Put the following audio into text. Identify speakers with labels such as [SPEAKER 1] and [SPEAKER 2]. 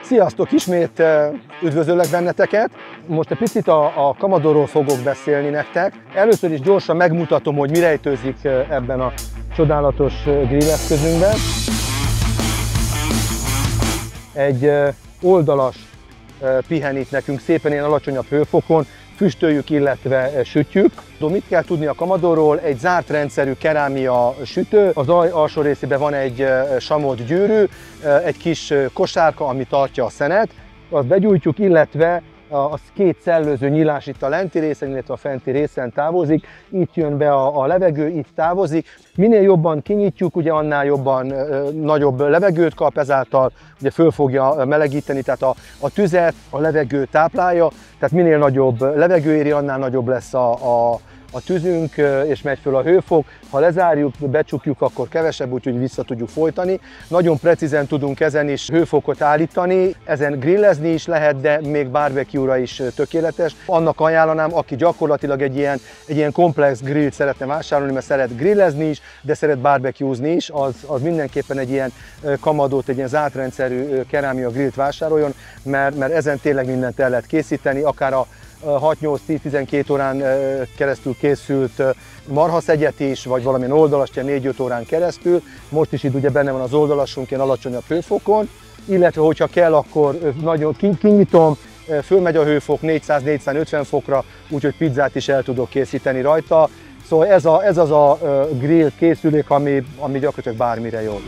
[SPEAKER 1] Sziasztok! Ismét üdvözöllek benneteket. Most egy picit a Commodore-ról fogok beszélni nektek. Először is gyorsan megmutatom, hogy mi rejtőzik ebben a csodálatos grill eszközünkben. Egy oldalas pihen itt nekünk szépen ilyen alacsonyabb hőfokon, füstöljük, illetve sütjük. Mit kell tudni a Commodore-ról? Egy zárt rendszerű kerámia sütő, az alsó részében van egy samolt gyűrű, egy kis kosárka, ami tartja a szenet, azt begyújtjuk, illetve az két szellőző nyílás itt a lenti részen, illetve a fenti részen távozik, itt jön be a levegő, itt távozik. Minél jobban kinyitjuk, ugye annál jobban nagyobb levegőt kap, ezáltal ugye föl fogja melegíteni, tehát a tüzet a levegő táplálja, tehát minél nagyobb levegő éri, annál nagyobb lesz a tűzünk, és megy föl a hőfok. Ha lezárjuk, becsukjuk, akkor kevesebb, úgyhogy vissza tudjuk folytani. Nagyon precízen tudunk ezen is hőfokot állítani, ezen grillezni is lehet, de még barbecue-ra is tökéletes. Annak ajánlanám, aki gyakorlatilag egy ilyen komplex grillt szeretne vásárolni, mert szeret grillezni is, de szeret barbecuezni is, az mindenképpen egy ilyen Commodore-t, egy ilyen zárt rendszerű kerámia grillt vásároljon, mert ezen tényleg mindent el lehet készíteni, akár a 6-8-10-12 órán keresztül készült marhaszegyet is, vagy valamilyen oldalast, 4-5 órán keresztül. Most is itt ugye benne van az oldalasunk ilyen alacsonyabb hőfokon, illetve hogyha kell, akkor nagyon kinyitom, fölmegy a hőfok 400-450 fokra, úgyhogy pizzát is el tudok készíteni rajta. Szóval ez az a grill készülék, ami gyakorlatilag bármire jó.